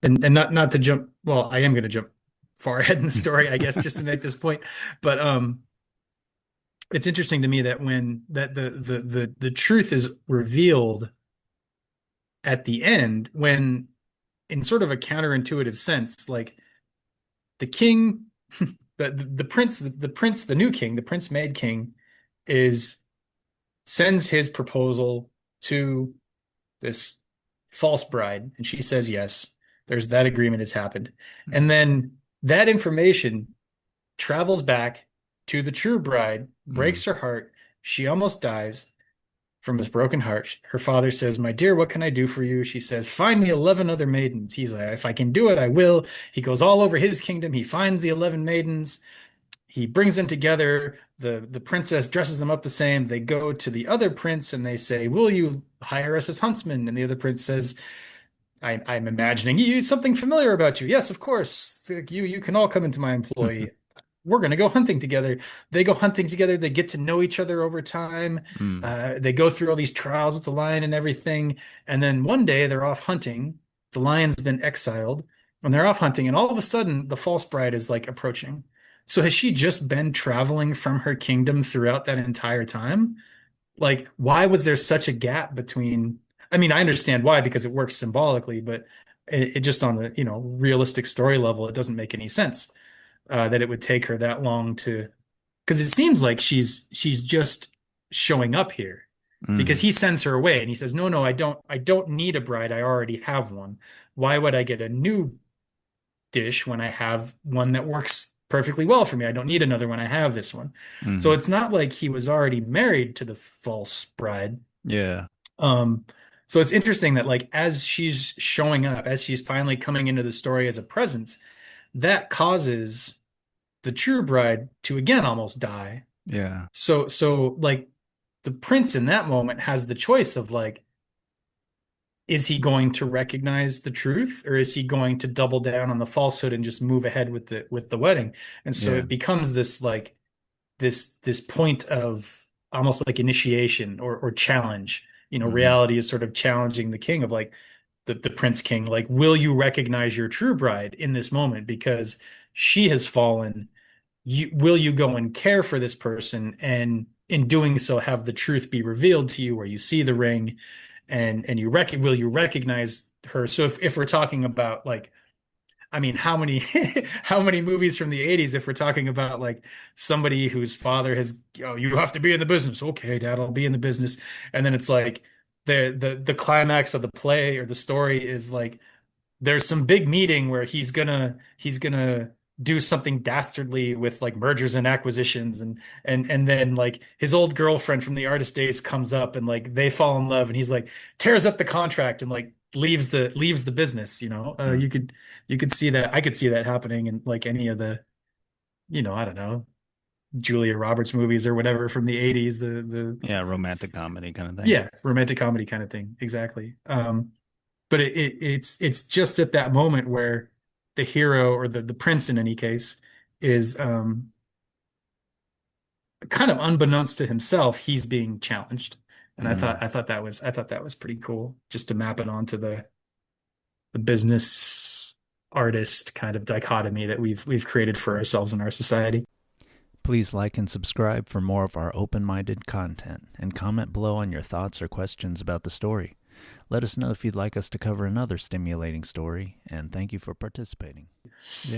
and not to jump, well, I am going to jump far ahead in the story, I guess, just to make this point. But it's interesting to me that when that the truth is revealed at the end, when in sort of a counterintuitive sense, like the king, the new king, the prince made king, is sends his proposal to this false bride, and she says yes. There's that agreement has happened. And then that information travels back to the true bride, Mm. breaks her heart. She almost dies from this broken heart. Her father says, "My dear, what can I do for you?" She says, "Find me 11 other maidens." He's like, "If I can do it, I will." He goes all over his kingdom. He finds the 11 maidens. He brings them together. The princess dresses them up the same. They go to the other prince and they say, "Will you hire us as huntsmen?" And the other prince says, I'm imagining you something familiar about you. Yes, of course. You can all come into my employ. We're going to go hunting together. They go hunting together. They get to know each other over time. Mm. They go through all these trials with the lion and everything. And then one day they're off hunting. The lion's been exiled, and they're off hunting. And all of a sudden, the false bride is like approaching. So has she just been traveling from her kingdom throughout that entire time? Like, why was there such a gap between? I mean, I understand why because it works symbolically, but it just on the, realistic story level, it doesn't make any sense that it would take her that long to. Because it seems like she's just showing up here because Mm. he sends her away and he says, "No, no, I don't need a bride. I already have one. Why would I get a new dish when I have one that works perfectly well for me? I don't need another one. I have this one." So Mm. it's not like he was already married to the false bride. Yeah. Um, so it's interesting that like as she's showing up, as she's finally coming into the story as a presence, that causes the true bride to again almost die. Yeah. So like the prince in that moment has the choice of like, is he going to recognize the truth or is he going to double down on the falsehood and just move ahead with the wedding? And so Yeah. it becomes this like this point of almost like initiation or challenge. Hmm. Reality is sort of challenging the king of like the prince king, like, will you recognize your true bride in this moment because she has fallen? Will you go and care for this person and in doing so have the truth be revealed to you where you see the ring and will you recognize her? So if we're talking about like, I mean, how many how many movies from the 80s if we're talking about like somebody whose father has, oh, you have to be in the business. Okay, dad, I'll be in the business. And then it's like the climax of the play or the story is like there's some big meeting where he's gonna do something dastardly with like mergers and acquisitions and then like his old girlfriend from the artist days comes up and like they fall in love and he's like tears up the contract and like leaves the business, you could see that. I could see that happening in like any of the, I don't know, Julia Roberts movies or whatever from the 80s, the Yeah. Romantic comedy kind of thing. yeah, romantic comedy kind of thing, exactly. But it's just at that moment where the hero or the prince in any case is kind of unbeknownst to himself, he's being challenged. And I thought Mm. I thought that was I thought that was pretty cool just to map it onto the business artist kind of dichotomy that we've created for ourselves in our society. Please like and subscribe for more of our open minded content and comment below on your thoughts or questions about the story. Let us know if you'd like us to cover another stimulating story, and thank you for participating. Yeah.